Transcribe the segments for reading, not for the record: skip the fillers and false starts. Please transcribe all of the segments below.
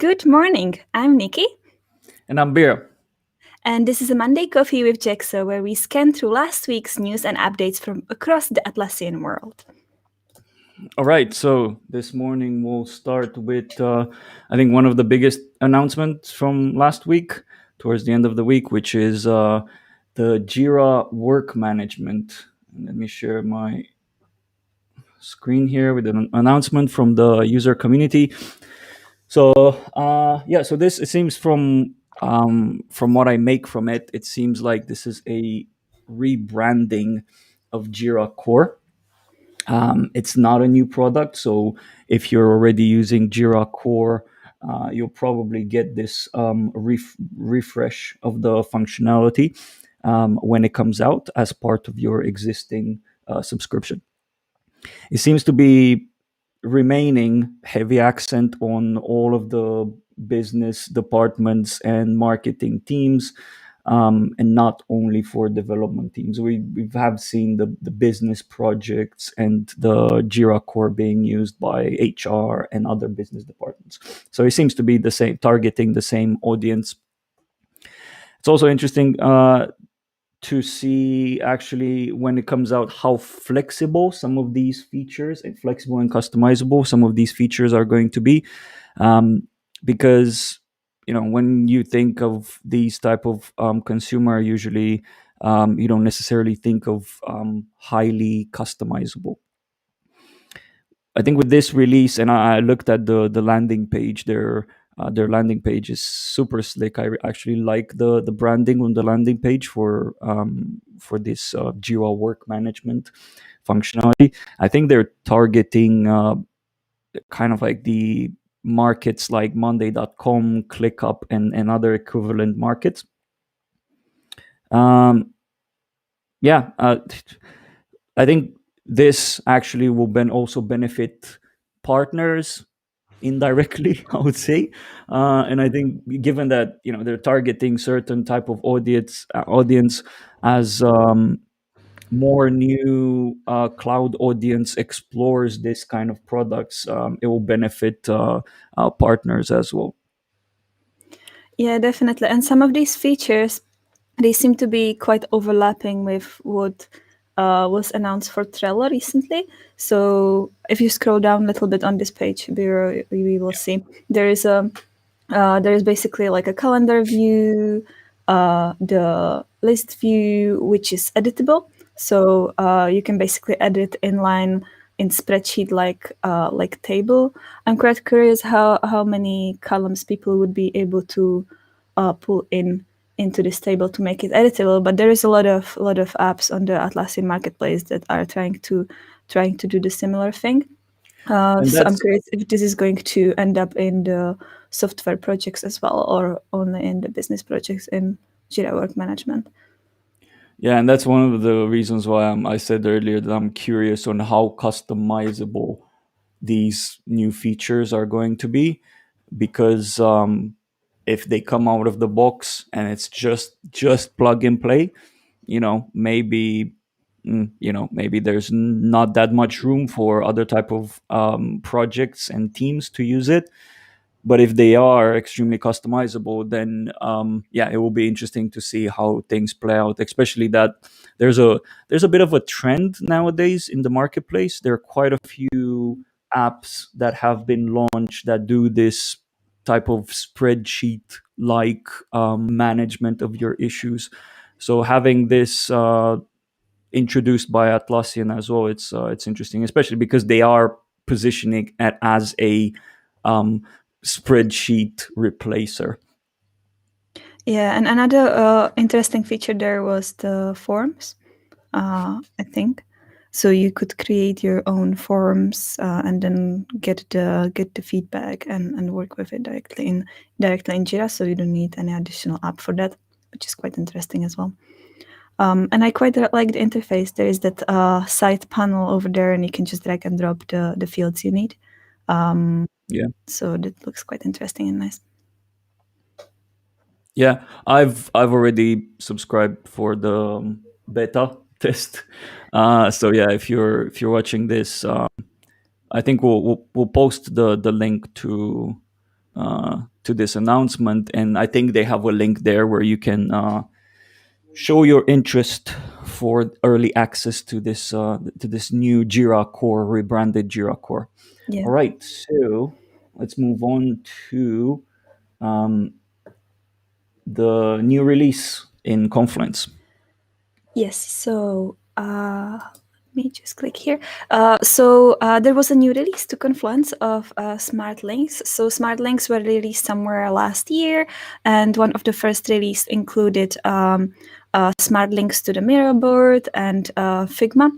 Good morning. I'm Nikki, And I'm Biro. and this is a Monday Coffee with Jexo, where we scan through last week's news and updates from across the Atlassian world. All right, so this morning we'll start with, I think, one of the biggest announcements from last week, towards the end of the week, which is the Jira work management. And let me share my screen here with an announcement from the user community. So so this, it seems from what I make from it, it seems like this is a rebranding of Jira Core. It's not a new product, so if you're already using Jira Core, you'll probably get this refresh of the functionality when it comes out as part of your existing subscription. It seems to be remaining heavy accent on all of the business departments and marketing teams, and not only for development teams. We have seen the business projects and the Jira core being used by HR and other business departments. So it seems to be the same, targeting the same audience. It's also interesting to see, actually, when it comes out, how flexible some of these features, and flexible and customizable some of these features are going to be, because when you think of these type of consumer, usually you don't necessarily think of highly customizable. I think with this release, and I looked at the landing page, their landing page is super slick. I actually like the branding on the landing page for this Jira work management functionality. I think they're targeting kind of like the markets like Monday.com, ClickUp, and other equivalent markets. Um, yeah, I think this actually will also benefit partners indirectly, I would say. And I think, given that they're targeting certain type of audience, as more new cloud audience explores this kind of products, it will benefit our partners as well. Yeah, definitely. And some of these features, they seem to be quite overlapping with what was announced for Trello recently. So if you scroll down a little bit on this page, we will see there is basically like a calendar view, the list view, which is editable. So you can basically edit inline in spreadsheet like table. I'm quite curious how many columns people would be able to pull into this table to make it editable. But there is a lot of apps on the Atlassian marketplace that are trying to do the similar thing. And So I'm that's curious if this is going to end up in the software projects as well, or only in the business projects in Jira Work Management. Yeah, and that's one of the reasons why I said earlier that I'm curious on how customizable these new features are going to be, because if they come out of the box and it's just plug and play, maybe maybe there's not that much room for other type of projects and teams to use it. But if they are extremely customizable, then it will be interesting to see how things play out, especially that there's a bit of a trend nowadays in the marketplace. There are quite a few apps that have been launched that do this type of spreadsheet like management of your issues. So having this introduced by Atlassian as well, it's interesting, especially because they are positioning it as a um, spreadsheet replacer. Yeah, and another interesting feature there was the forms, I think. So you could create your own forms and then get the feedback and work with it directly in Jira. So you don't need any additional app for that, which is quite interesting as well. And I quite like the interface. There is that side panel over there, and you can just drag and drop the fields you need. Yeah. So that looks quite interesting and nice. Yeah, I've already subscribed for the beta test. So yeah, if you're watching this, I think we'll post the link to to this announcement, and I think they have a link there where you can show your interest for early access to this new Jira Core, rebranded Jira Core. Yeah. All right, so let's move on to um, the new release in Confluence. Yes. So let me just click here. There was a new release to Confluence of smart links. So smart links were released somewhere last year, and one of the first release included smart links to the Miro board and Figma.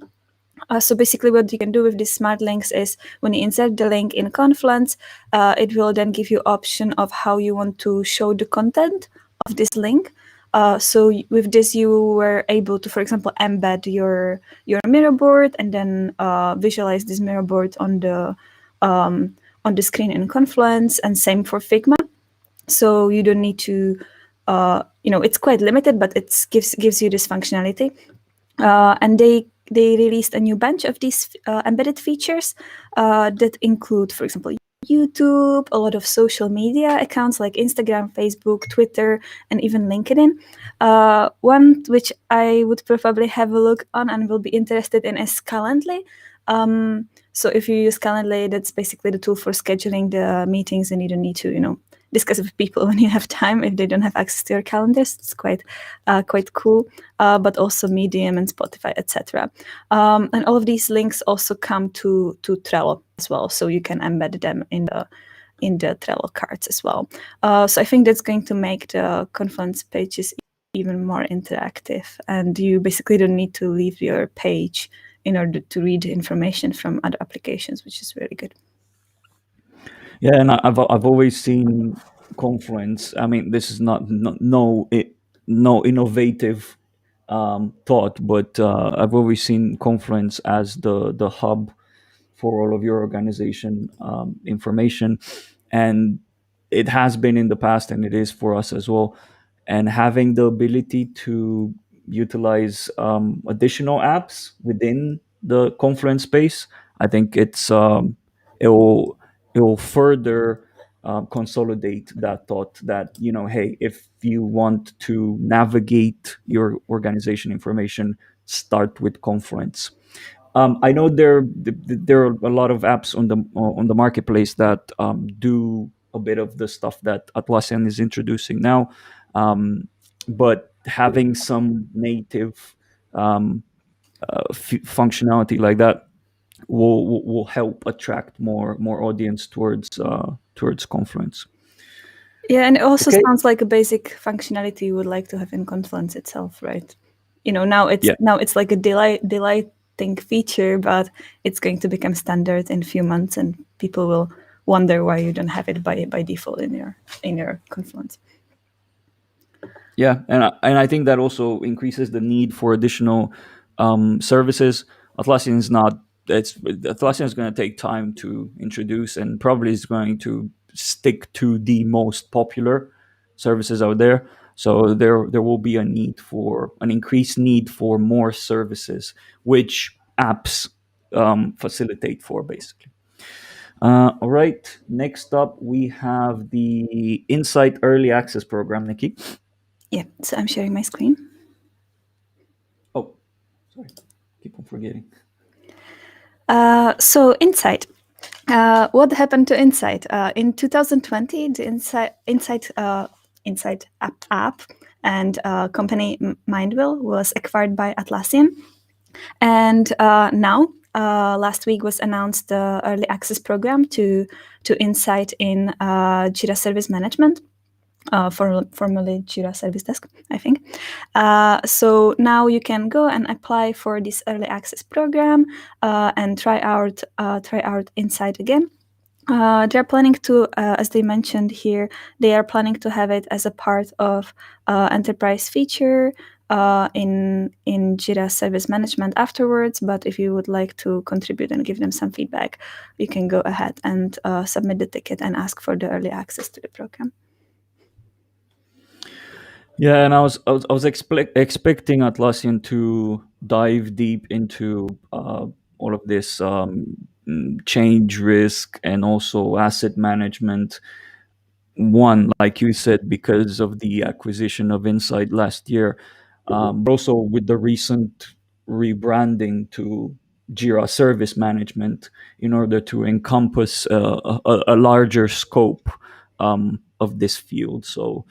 So basically what you can do with these smart links is when you insert the link in Confluence, it will then give you option of how you want to show the content of this link. With this, you were able to, for example, embed your mirror board and then visualize this mirror board on the screen in Confluence, and same for Figma. So you don't need to, it's quite limited, but it gives you this functionality. And they released a new bunch of these embedded features that include, for example, YouTube, a lot of social media accounts like Instagram, Facebook, Twitter, and even LinkedIn. One which I would probably have a look on and will be interested in is Calendly. So if you use Calendly, that's basically the tool for scheduling the meetings, and you don't need to, discuss with people when you have time if they don't have access to your calendars. It's quite cool. But also Medium and Spotify, etc. And all of these links also come to Trello as well, so you can embed them in the Trello cards as well. So I think that's going to make the Confluence pages even more interactive, and you basically don't need to leave your page in order to read information from other applications, which is really good. Yeah, and I've always seen Confluence. I mean, this is not no innovative thought, but I've always seen Confluence as the hub for all of your organization information, and it has been in the past, and it is for us as well. And having the ability to utilize additional apps within the Confluence space, I think it will it will further consolidate that thought that, hey, if you want to navigate your organization information, start with Confluence. I know there are a lot of apps on the marketplace that do a bit of the stuff that Atlassian is introducing now, um, but having some native functionality like that will help attract more audience towards Confluence. Yeah, and it also Okay. sounds like a basic functionality you would like to have in Confluence itself, right? Yeah. Now it's like a delighting feature, but it's going to become standard in a few months, and people will wonder why you don't have it by default in your Confluence. Yeah, and I think that also increases the need for additional services. Atlassian is not. Atlassian is going to take time to introduce, and probably is going to stick to the most popular services out there. So there will be an increased need for more services, which apps facilitate for basically. All right. Next up, we have the Insight Early Access Program, Nikki. Yeah, so I'm sharing my screen. Oh, sorry. Keep on forgetting. So Insight. What happened to Insight? In 2020, the Insight app and company Mindwell was acquired by Atlassian. And now, last week was announced the early access program to Insight in Jira Service Management. Formerly Jira Service Desk, I think. So now you can go and apply for this early access program and try out Insight again. They're planning to, as they mentioned here, they are planning to have it as a part of enterprise feature in Jira Service Management afterwards. But if you would like to contribute and give them some feedback, you can go ahead and submit the ticket and ask for the early access to the program. Yeah, and I was expecting Atlassian to dive deep into all of this change risk and also asset management. one, like you said, because of the acquisition of Insight last year, but also with the recent rebranding to Jira Service Management in order to encompass a larger scope of this field. So,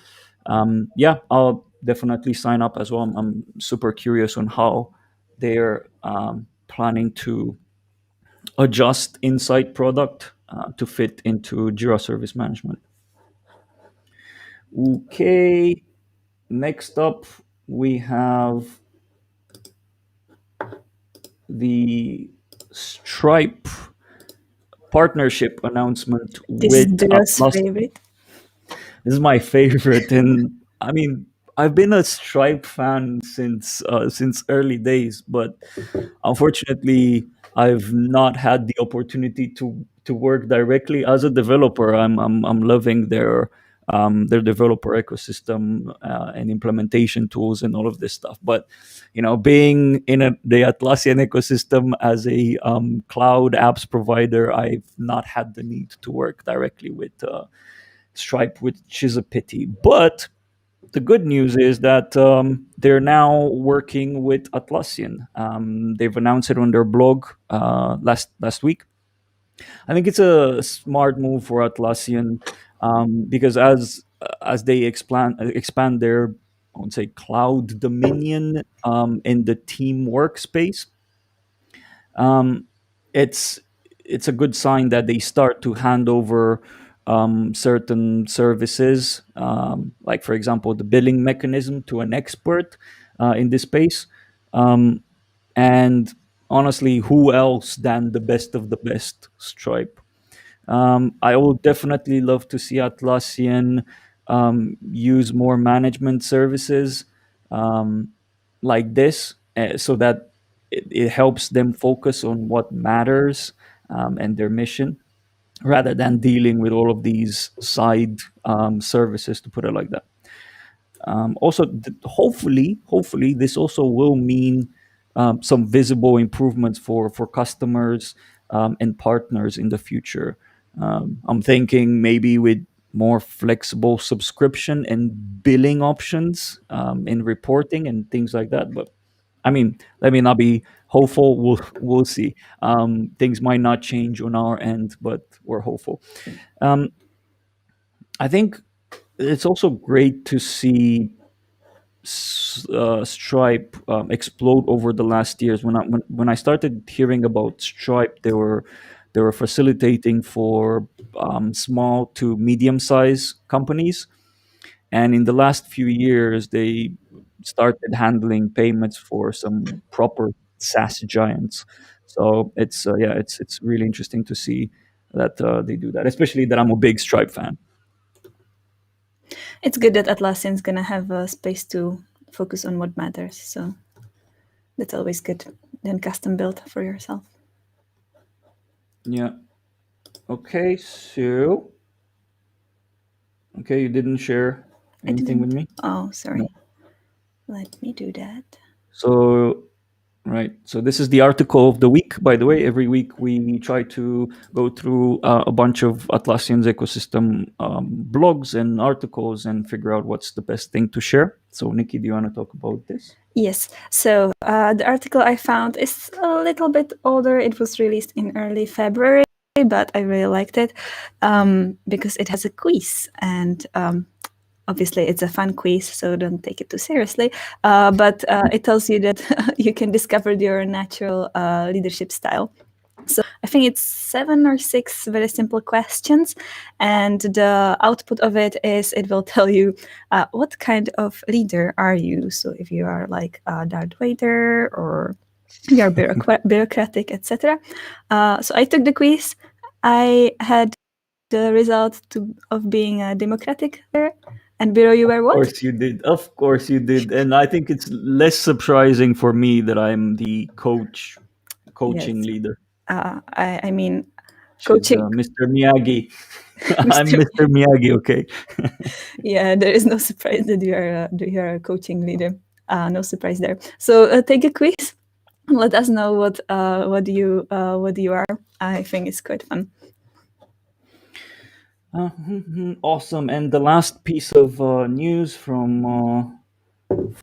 yeah, I'll definitely sign up as well. I'm super curious on how they're planning to adjust Insight product to fit into Jira Service Management. Okay, next up we have the Stripe partnership announcement This is with Biro's Atlassian. favorite. This is my favorite, and I mean, I've been a Stripe fan since early days, but unfortunately, I've not had the opportunity to work directly as a developer. I'm loving their developer ecosystem and implementation tools and all of this stuff. But being in the Atlassian ecosystem as a cloud apps provider, I've not had the need to work directly with Stripe, which is a pity. But the good news is that they're now working with Atlassian. They've announced it on their blog last week. I think it's a smart move for Atlassian because as they expand their, I would say, cloud dominion in the team workspace, um, it's it's a good sign that they start to hand over certain services, like for example the billing mechanism, to an expert in this space. Um, and honestly, who else than the best of the best, Stripe? I would definitely love to see Atlassian use more management services um, like this, so that it helps them focus on what matters and their mission, rather than dealing with all of these side services, to put it like that. Also, hopefully, this also will mean some visible improvements for customers and partners in the future. I'm thinking maybe with more flexible subscription and billing options in reporting and things like that. But I mean, let me not be hopeful. We'll see. Things might not change on our end, but we're hopeful. Um, I think it's also great to see Stripe explode over the last years. When I started hearing about Stripe, they were facilitating for small to medium sized companies, and in the last few years, they started handling payments for some proper SaaS giants. So it's really interesting to see that they do that. Especially that I'm a big Stripe fan. It's good that Atlassian's gonna have a space to focus on what matters. So that's always good. Then custom built for yourself. Yeah. Okay. So okay, you didn't share I anything with didn't. me. Oh, No. sorry. Let me do that. So right. So this is the article of the week. By the way, every week we try to go through a bunch of Atlassian's ecosystem blogs and articles and figure out what's the best thing to share. So Nikki, do you want to talk about this? Yes. So the article I found is a little bit older. It was released in early February, but I really liked it because it has a quiz, and obviously it's a fun quiz, so don't take it too seriously. But it tells you that you can discover your natural leadership style. So I think it's 7 or 6 very simple questions, and the output of it is it will tell you what kind of leader are you. So if you are like Darth Vader, or you're bureaucratic, etc. So I took the quiz. I had the result of being a democratic leader. And Biro, you were Of what? course you did. Of course you did. And I think it's less surprising for me that I'm the coaching Yes. leader, I mean, which is coaching. Mr. Miyagi. I'm Mr. Mr. Miyagi. Okay. Yeah, there is no surprise that you are a coaching leader. No surprise there. So take a quiz. And let us know what you are. I think it's quite fun. Awesome. And the last piece of news from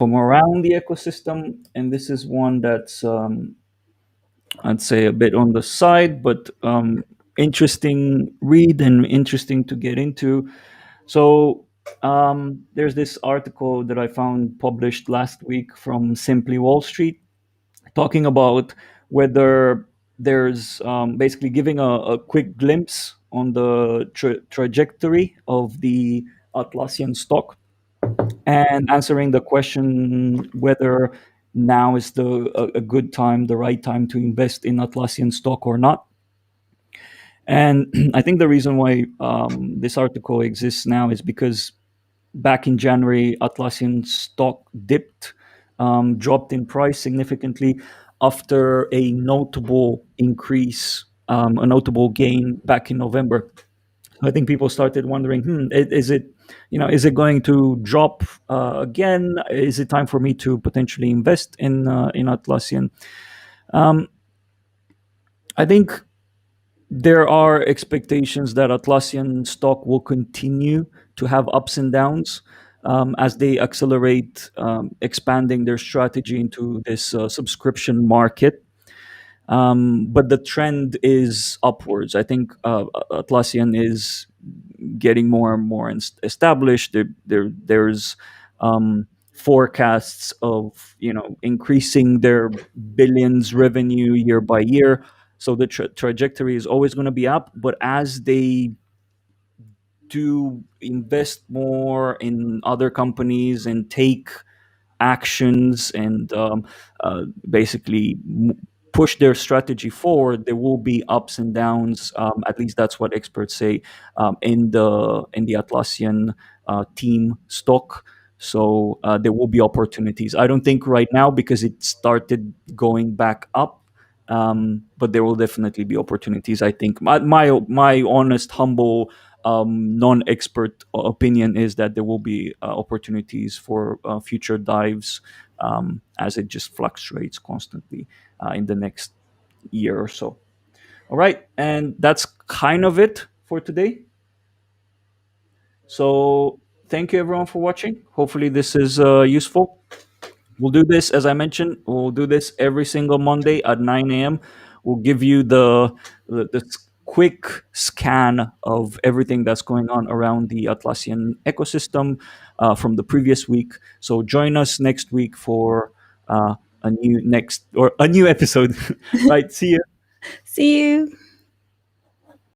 around the ecosystem, and this is one that's I'd say a bit on the side, but interesting read and interesting to get into. So there's this article that I found published last week from Simply Wall Street, talking about whether there's basically giving a quick glimpse on the trajectory of the Atlassian stock, and answering the question whether now is a good time, the right time to invest in Atlassian stock or not. And I think the reason why this article exists now is because back in January, Atlassian stock dipped, dropped in price significantly after a notable increase, a notable gain back in November. I think people started wondering, is it, is it going to drop again? Is it time for me to potentially invest in Atlassian? Um, I think there are expectations that Atlassian stock will continue to have ups and downs as they accelerate expanding their strategy into this subscription market. But the trend is upwards. I think Atlassian is getting more and more established. There's forecasts of increasing their billions revenue year by year. So the trajectory is always going to be up. But as they do invest more in other companies and take actions and basically push their strategy forward, there will be ups and downs. At least that's what experts say in the Atlassian team stock. So there will be opportunities. I don't think right now because it started going back up, but there will definitely be opportunities. I think my honest, humble, non-expert opinion is that there will be opportunities for future dives as it just fluctuates constantly in the next year or so. All right, and that's kind of it for today. So thank you everyone for watching. Hopefully this is useful. We'll do this, as I mentioned, we'll do this every single Monday at 9 a.m. We'll give you the quick scan of everything that's going on around the Atlassian ecosystem from the previous week. So join us next week for a new episode. Right. See you. See you.